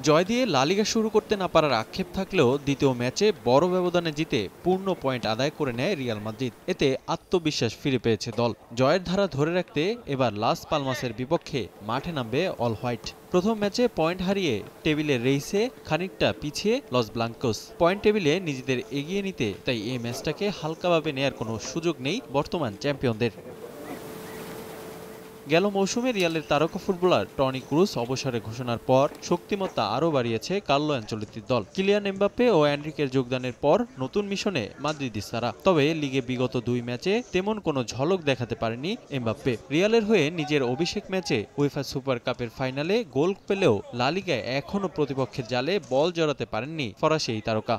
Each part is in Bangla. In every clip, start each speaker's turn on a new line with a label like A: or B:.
A: জয় দিয়ে লা লিগা শুরু করতে না পারার আক্ষেপ থাকলেও দ্বিতীয় ম্যাচে বড় ব্যবধানে জিতে পূর্ণ পয়েন্ট আদায় করে নেয় রিয়াল মাদ্রিদ। এতে আত্মবিশ্বাস ফিরে পেয়েছে দল। জয়ের ধারা ধরে রাখতে এবার লাস পালমাসের বিপক্ষে মাঠে নামবে অল হোয়াইট। প্রথম ম্যাচে পয়েন্ট হারিয়ে টেবিলের রেইসে খানিকটা পিছিয়ে লস ব্লাঙ্কোস। পয়েন্ট টেবিলে নিজেদের এগিয়ে নিতে তাই এই ম্যাচটাকে হালকাভাবে নেয়ার কোনো সুযোগ নেই বর্তমান চ্যাম্পিয়নদের। গেল মৌসুমে রিয়ালের তারকা ফুটবলার টনি ক্রুস অবসরের ঘোষণার পর শক্তিমত্তা আরও বাড়িয়েছে কার্লো অ্যানচেলত্তির দল। কিলিয়ান এমবাপ্পে ও এনরিকের যোগদানের পর নতুন মিশনে মাদ্রিদিস্তারা। তবে লিগে বিগত 2 ম্যাচে তেমন কোনো ঝলক দেখাতে পারেনি এমবাপ্পে। রিয়ালের হয়ে নিজের অভিষেক ম্যাচে উয়েফা সুপার কাপের ফাইনালে গোল পেলেও লা লিগায় এখনও প্রতিপক্ষের জালে বল জড়াতে পারেননি ফরাসি এই তারকা।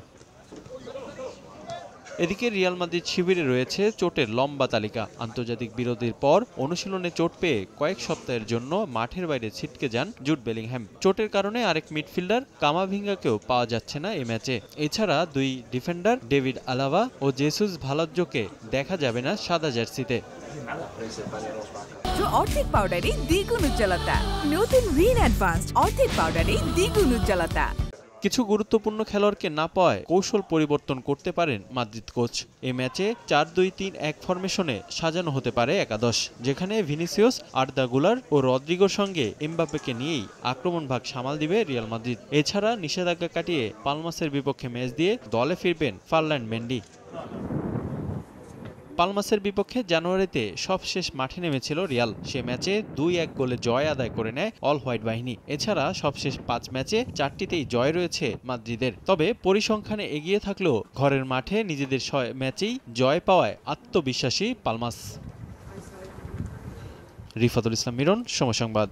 A: এদিকে রিয়াল মাদ্রিদ শিবিরে রয়েছে চোটের লম্বা তালিকা। আন্তর্জাতিক বিরতির পর অনুশীলনে চোট পেয়ে কয়েক সপ্তাহের জন্য মাঠের বাইরে ছিটকে যান জুড বেলিংহ্যাম। চোটের কারণে আরেক মিডফিল্ডার কামাভিঙ্গাকেও পাওয়া যাচ্ছে না এ ম্যাচে। এছাড়া 2 ডিফেন্ডার ডেভিড আলাভা ও জেসুস ভালাজ্জোকে দেখা যাবে না সাদা জার্সিতে।
B: অর্ধেক পাউডারে দ্বিগুণ উজ্জ্বলতা। নতুন রিন অ্যাডভান্সড অর্ধেক পাউডারে দ্বিগুণ উজ্জ্বলতা।
A: কিছু গুরুত্বপূর্ণ খেলোয়াড়কে না পাওয়ায় কৌশল পরিবর্তন করতে পারেন মাদ্রিদ কোচ। এই ম্যাচে 4-2-3-1 ফরমেশনে সাজানো হতে পারে একাদশ, যেখানে ভিনিসিয়াস, আর্দা গুলার ও রদ্রিগোর সঙ্গে এমবাপ্পেকে নিয়েই আক্রমণ ভাগ সামাল দিবে রিয়াল মাদ্রিদ। এছাড়া নিষেধাজ্ঞা কাটিয়ে পালমাসের বিপক্ষে ম্যাচ দিয়ে দলে ফিরবেন ফারল্যান্ড মেন্ডি। পালমাসের বিপক্ষে জানুয়ারিতে সবশেষ মাঠে নেমেছিল রিয়াল। সে ম্যাচে 2-1 গোলে জয় আদায় করে নেয় অল হোয়াইট বাহিনী। এছাড়া সবশেষ 5 ম্যাচে 4টিতেই জয় রয়েছে মাদ্রিদের। তবে পরিসংখ্যানে এগিয়ে থাকলেও ঘরের মাঠে নিজেদের 6 ম্যাচেই জয় পাওয়ায় আত্মবিশ্বাসী পালমাস। রিফাতুল ইসলাম মিরন, সময় সংবাদ।